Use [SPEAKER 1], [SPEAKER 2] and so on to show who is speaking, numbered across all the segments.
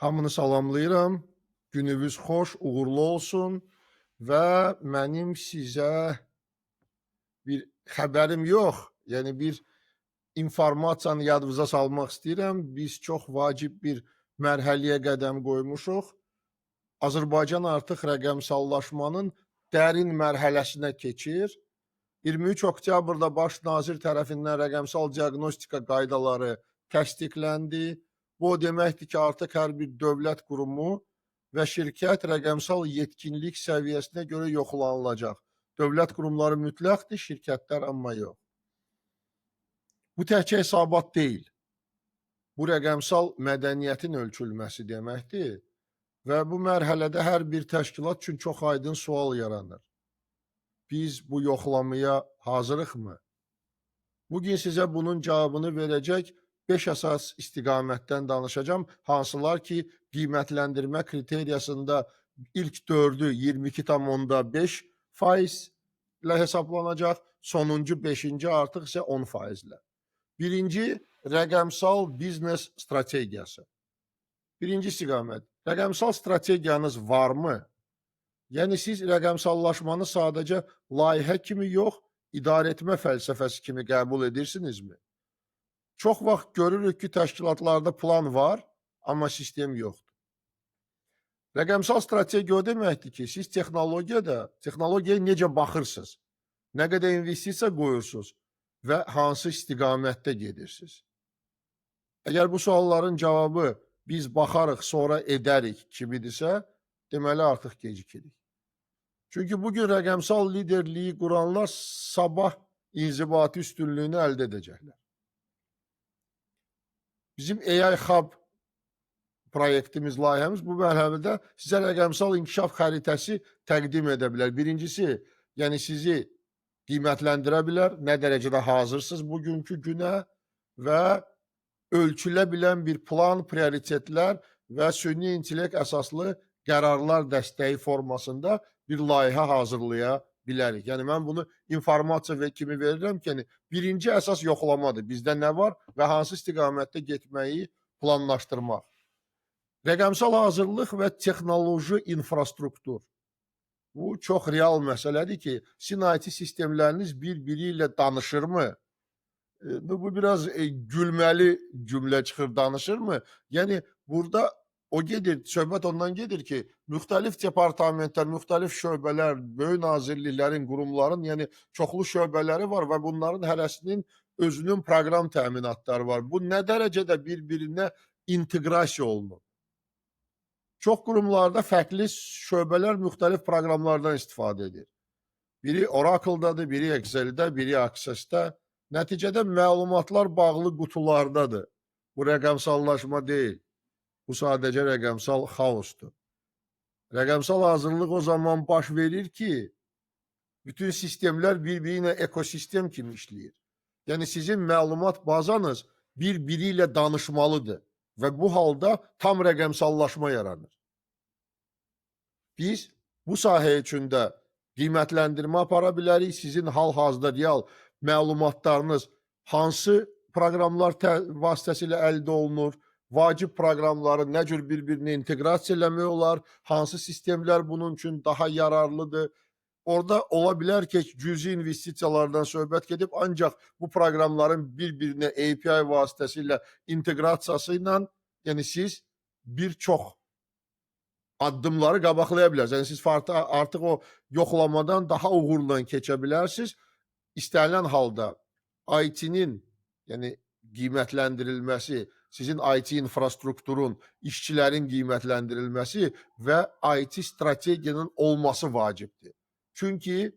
[SPEAKER 1] Hamını salamlayıram. Gününüz xoş, uğurlu olsun və mənim sizə bir xəbərim yox, yəni bir informasiyanı yadınıza salmaq istəyirəm. Biz çox vacib bir mərhələyə qədəm qoymuşuq. Azərbaycan artıq rəqəmsallaşmanın dərin mərhələsinə keçir. 23 oktyabrda Baş nazir tərəfindən rəqəmsal diaqnostika qaydaları təsdiqləndi. Bu o deməkdir ki, artıq hər bir dövlət qurumu və şirkət rəqəmsal yetkinlik səviyyəsinə görə yoxlanılacaq. Dövlət qurumları mütləqdir, şirkətlər amma yox. Bu təkcə hesabat deyil. Bu rəqəmsal mədəniyyətin ölçülməsi deməkdir və bu mərhələdə hər bir təşkilat üçün çox aydın sual yaranır. Biz bu yoxlamaya hazırıqmı? Bugün sizə bunun cavabını verəcək 5 əsas istiqamətdən danışacağım. Hansılar ki, qiymətləndirmə kriteriyasında ilk 4-ü 22,5% ilə hesablanacaq, sonuncu 5-ci artıq isə 10%-lə. Birinci, rəqəmsal biznes strategiyası. Birinci istiqamət, rəqəmsal strategiyanız varmı? Yəni siz rəqəmsallaşmanı sadəcə layihə kimi yox, idarəetmə fəlsəfəsi kimi qəbul edirsinizmi? Çox vaxt görürük ki, təşkilatlarda plan var, amma sistem yoxdur. Rəqəmsal strategiya o deməkdir ki, siz texnologiyaya necə baxırsınız, nə qədər investisiya qoyursunuz və hansı istiqamətdə gedirsiniz? Əgər bu sualların cavabı biz baxarıq, sonra edərik kimidirsə, deməli artıq gecikirik. Çünki bugün rəqəmsal liderliyi quranlar sabah inzibati üstünlüyünü əldə edəcəklər. Bizim AI Hub proyektimiz, layihəmiz bu mərhələdə sizə rəqəmsal inkişaf xəritəsi təqdim edə bilər. Birincisi, yəni sizi qiymətləndirə bilər, nə dərəcədə hazırsınız bugünkü günə və ölçülə bilən bir plan, prioritetlər və süni intellekt əsaslı qərarlar dəstəyi formasında bir layihə hazırlaya bilərik. Yəni mən bunu informasiya kimi verirəm ki, yəni, birinci əsas yoxlamadır. Bizdə nə var və hansı istiqamətdə getməyi planlaşdırmaq. Rəqəmsal hazırlıq və texnoloji infrastruktur. Bu çox real məsələdir ki, sizin IT sistemləriniz bir-biri ilə danışırmı? Bu biraz gülməli cümlə çıxır, danışırmı? Yəni burada o gedir, söhbət ondan gedir ki, müxtəlif departamentlər, müxtəlif şöbələr, böyük nazirliklərin, qurumların, yəni çoxlu şöbələri var və bunların hərəsinin özünün proqram təminatları var. Bu nə dərəcədə bir-birinə inteqrasiya olunur? Çox qurumlarda fərqli şöbələr müxtəlif proqramlardan istifadə edir. Biri Oracle-dadır, biri Excel-də, biri Access-də. Nəticədə məlumatlar bağlı qutulardadır. Bu rəqəmsallaşma deyil. Bu sadəcə rəqəmsal xaosdur. Rəqəmsal hazırlıq o zaman baş verir ki, bütün sistemlər bir-biri ilə ekosistem kimi işləyir. Yəni sizin məlumat bazanız bir-biri ilə danışmalıdır və bu halda tam rəqəmsallaşma yaranır. Biz bu sahə üçün də qiymətləndirmə apara bilərik. Sizin hal-hazırda real məlumatlarınız hansı proqramlar vasitəsilə əldə olunur, vacib proqramları nə cür bir-birinə inteqrasiya eləmək olar, hansı sistemlər bunun üçün daha yararlıdır. Orada ola bilər ki, cüzi investisiyalardan söhbət gedib, ancaq bu proqramların bir-birinə API vasitəsilə inteqrasiyası ilə, yəni siz bir çox addımları qabaqlaya bilərsiniz. Yəni siz artıq o yoxlamadan daha uğurla keçə bilərsiniz. İstənilən halda IT-nin, yəni qiymətləndirilməsi, sizin IT infrastrukturun, işçilərin qiymətləndirilməsi və IT strategiyanın olması vacibdir. Çünki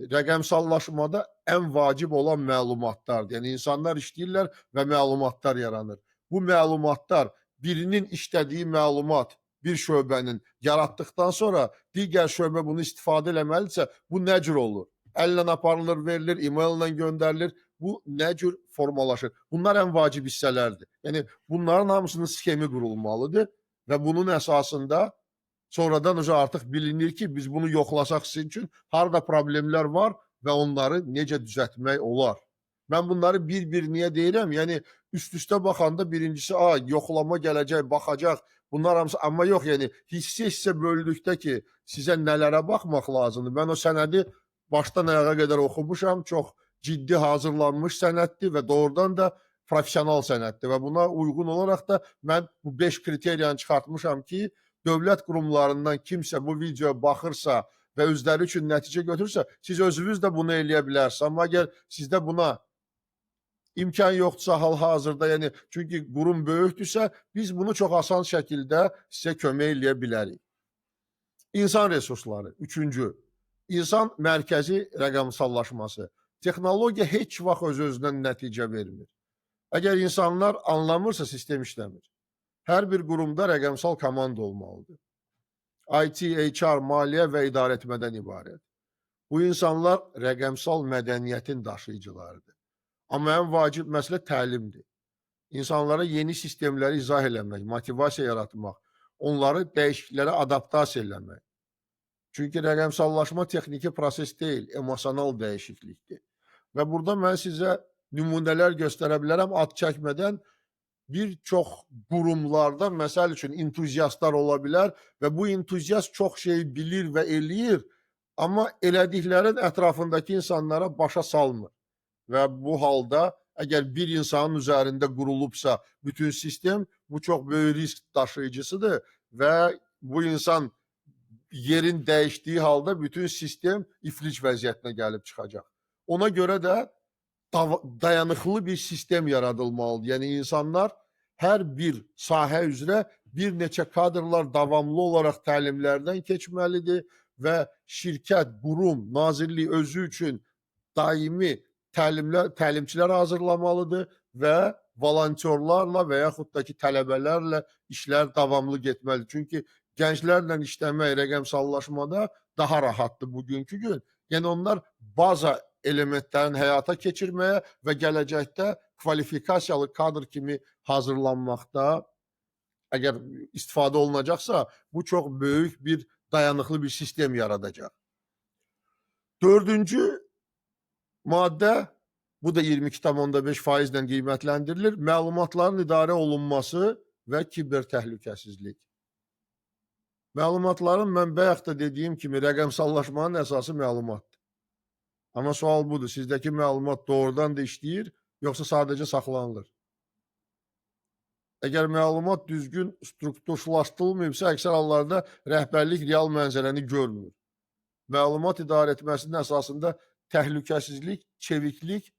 [SPEAKER 1] rəqəmsallaşmada ən vacib olan məlumatlardır. Yəni insanlar işləyirlər və məlumatlar yaranır. Bu məlumatlar, birinin işlədiyi məlumat bir şöbənin yaratdıqdan sonra digər şöbə bunu istifadə eləməlidirsə, bu nə cür olur? Əllə aparılır, verilir, e-maillə göndərilir. Bu nə cür formalaşır? Bunlar ən vacib hissələrdir. Yəni bunların hamısının sxemi qurulmalıdır və bunun əsasında sonradan artıq bilinir ki, biz bunu yoxlasaq sizin üçün harada problemlər var və onları necə düzəltmək olar. Mən bunları bir-bir niyə deyirəm? Yəni üst-üstə baxanda birincisi, yoxlama gələcək, baxacaq. Bunlar hamısı, amma yox, yəni hissə-hissə böldükdə ki, sizə nələrə baxmaq lazımdır. Mən o sənədi başdan ayağa qədər oxumuşam. Çox ciddi hazırlanmış sənəddir və doğrudan da professional sənəddir və buna uyğun olaraq da mən bu 5 kriteriyanı çıxartmışam ki, dövlət qurumlarından kimsə bu videoya baxırsa və özləri üçün nəticə götürürsə, siz özünüz də bunu eləyə bilərsiniz. Amma əgər sizdə buna imkan yoxdursa hal-hazırda, yəni çünki qurum böyükdürsə, biz bunu çox asan şəkildə sizə kömək eləyə bilərik. İnsan resursları, üçüncü. İnsan mərkəzi rəqəmsallaşması. Texnologiya heç vaxt öz-özündən nəticə vermir. Əgər insanlar anlamırsa, sistem işləmir. Hər bir qurumda rəqəmsal komanda olmalıdır. IT, HR, maliyyə və idarəetmədən ibarət. Bu insanlar rəqəmsal mədəniyyətin daşıyıcılarıdır. Amma ən vacib məsələ təlimdir. İnsanlara yeni sistemləri izah eləmək, motivasiya yaratmaq, onları dəyişikliklərə adaptasiya eləmək. Çünki rəqəmsallaşma texniki proses deyil, emosional dəyişiklikdir. Və burada mən sizə nümunələr göstərə bilərəm, ad çəkmədən bir çox qurumlarda, məsəl üçün, entuziastlar ola bilər və bu entuziast çox şey bilir və eləyir, amma elədiklərin ətrafındakı insanlara başa salmır. Və bu halda, əgər bir insanın üzərində qurulubsa bütün sistem, bu çox böyük risk daşıyıcısıdır və bu insan yerin dəyişdiyi halda bütün sistem iflic vəziyyətinə gəlib çıxacaq. Ona görə də dayanıqlı bir sistem yaradılmalıdır. Yəni, insanlar hər bir sahə üzrə bir neçə kadrlar davamlı olaraq təlimlərdən keçməlidir və şirkət, qurum, nazirlik özü üçün daimi təlimçilər hazırlamalıdır və volontyorlarla və yaxud da ki, tələbələrlə işlər davamlı getməlidir. Çünki gənclərlə işləmək rəqəmsallaşmada daha rahatdır bugünkü gün. Yəni, onlar baza elementlərini həyata keçirməyə və gələcəkdə kvalifikasiyalı kadr kimi hazırlanmaqda əgər istifadə olunacaqsa, bu çox böyük bir dayanıqlı bir sistem yaradacaq. Dördüncü maddə, bu da 22,5% ilə qiymətləndirilir. Məlumatların idarə olunması və kiber təhlükəsizlik. Məlumatların mən bayaq da dediyim kimi rəqəmsallaşmanın əsası məlumatdır. Amma sual budur, sizdəki məlumat doğrudan da işləyir, yoxsa sadəcə saxlanılır? Əgər məlumat düzgün strukturlaşdırılmayıbsa, əksər hallarda rəhbərlik real mənzərəni görmür. Məlumat idarə etməsinin əsasında təhlükəsizlik, çeviklik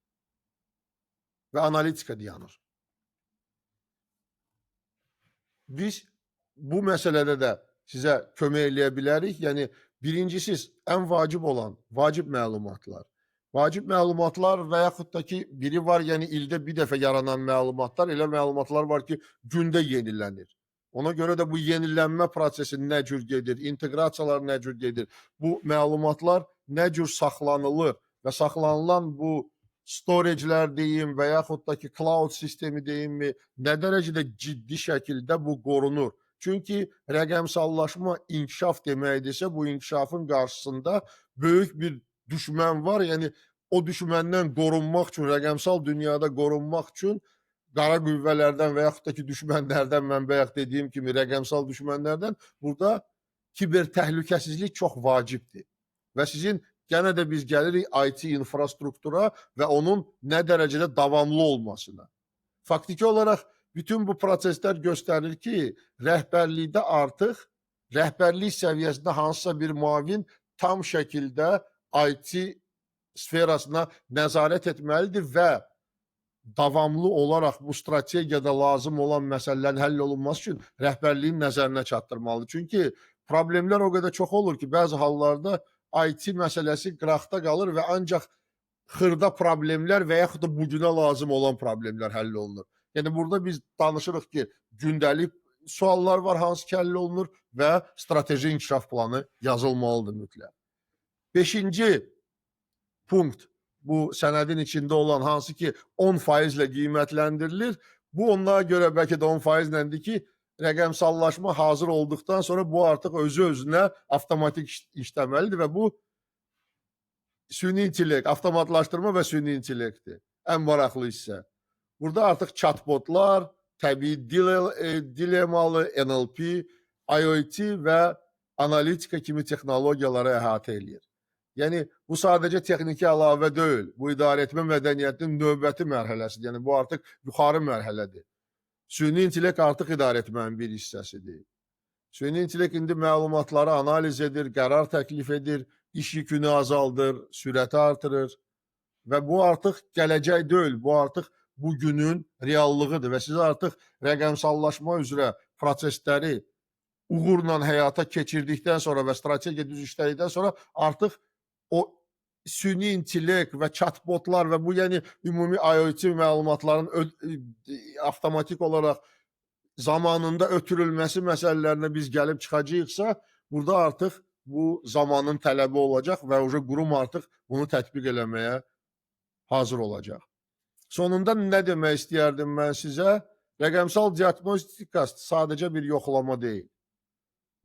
[SPEAKER 1] və analitika dayanır. Biz bu məsələdə də sizə kömək eləyə bilərik. Yəni, birincisi, ən vacib olan vacib məlumatlar. Vacib məlumatlar və yaxud da ki, biri var, yəni ildə bir dəfə yaranan məlumatlar, elə məlumatlar var ki, gündə yenilənir. Ona görə də bu yenilənmə prosesi nə cür gedir, inteqrasiyalar nə cür gedir, bu məlumatlar nə cür saxlanılır və saxlanılan bu storage'lər deyim və yaxud da ki, cloud sistemi deyimmi, nə dərəcədə ciddi şəkildə bu qorunur. Çünki rəqəmsallaşma inkişaf deməkdirsə, bu inkişafın qarşısında böyük bir düşmən var. Yəni, o düşməndən qorunmaq üçün, rəqəmsal dünyada qorunmaq üçün qara qüvvələrdən və yaxud da ki, düşmənlərdən, mən bayaq dediyim kimi, rəqəmsal düşmənlərdən burada kiber təhlükəsizlik çox vacibdir. Və sizin yenə də biz gəlirik IT infrastruktura və onun nə dərəcədə davamlı olmasına. Faktiki olaraq bütün bu proseslər göstərir ki, rəhbərlikdə artıq, rəhbərlik səviyyəsində hansısa bir müavin tam şəkildə IT sferasına nəzarət etməlidir və davamlı olaraq bu strategiyada lazım olan məsələlərin həll olunması üçün rəhbərliyin nəzərinə çatdırmalıdır. Çünki problemlər o qədər çox olur ki, bəzi hallarda IT məsələsi qıraqda qalır və ancaq xırda problemlər və yaxud da bugünə lazım olan problemlər həll olunur. Yəni, burada biz danışırıq ki, gündəlik suallar var, hansı ki, həll olunur və strateji inkişaf planı yazılmalıdır mütləq. 5-ci punkt, bu sənədin içində olan hansı ki 10% ilə qiymətləndirilir. Bu onlara görə bəlkə də 10% iləndir ki, rəqəmsallaşma hazır olduqdan sonra bu artıq özü-özünə avtomatik işləməlidir və bu süni intellekt, avtomatlaşdırma və süni intellektdir. Ən maraqlı hissə. Burada artıq chatbotlar, təbii dil emalı, NLP, IoT və analitika kimi texnologiyaları əhatə eləyir. Yəni, bu sadəcə texniki əlavə deyil, bu idarəetmə mədəniyyətinin növbəti mərhələsidir. Yəni, bu artıq yuxarı mərhələdir. Süni intellekt artıq idarəetmənin bir hissəsidir. Süni intellekt indi məlumatları analiz edir, qərar təklif edir, iş yükünü azaldır, sürəti artırır və bu artıq gələcək deyil, bu artıq bugünün reallığıdır və siz artıq rəqəmsallaşma üzrə prosesləri uğurla həyata keçirdikdən sonra və strategiya düz işlədikdən sonra artıq o süni intellekt və chatbotlar və bu yəni ümumi IoT məlumatların avtomatik olaraq zamanında ötürülməsi məsələlərinə biz gəlib çıxacağıqsa, burada artıq bu zamanın tələbi olacaq və qurum artıq bunu tətbiq eləməyə hazır olacaq. Sonunda nə demək istəyərdim mən sizə? Rəqəmsal diaqnostika sadəcə bir yoxlama deyil.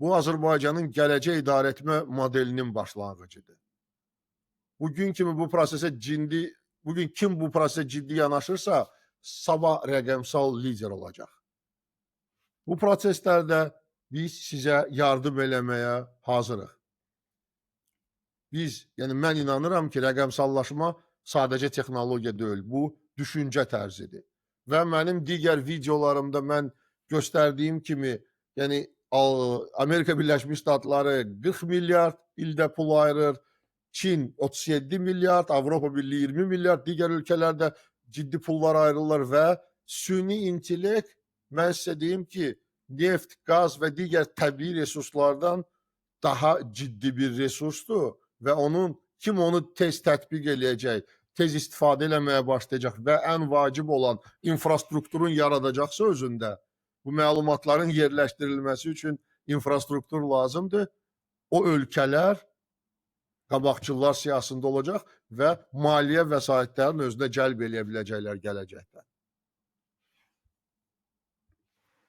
[SPEAKER 1] Bu, Azərbaycanın gələcək idarəetmə modelinin başlanğıcıdır. Bugün kimi bugün kim bu prosesə ciddi yanaşırsa, sabah rəqəmsal lider olacaq. Bu proseslərdə biz sizə yardım eləməyə hazırıq. Yəni mən inanıram ki, rəqəmsallaşma sadəcə texnologiya deyil, bu düşüncə tərzidir. Və mənim digər videolarımda mən göstərdiyim kimi, yəni Amerika Birləşmiş Ştatları 40 milyard ildə pul ayırır, Çin 37 milyard, Avropa Birliyi 20 milyard, digər ölkələrdə ciddi pullar ayrılır və süni intellekt, mən sizə deyim ki, neft, qaz və digər təbii resurslardan daha ciddi bir resursdur və kim onu tez tətbiq eləyəcək, tez istifadə eləməyə başlayacaq və ən vacib olan infrastrukturun yaradacaqsa özündə, bu məlumatların yerləşdirilməsi üçün infrastruktur lazımdır. O ölkələr qabaqcıllar siyasında olacaq və maliyyə vəsaitlərini özünə cəlb eləyə biləcəklər gələcəkdə.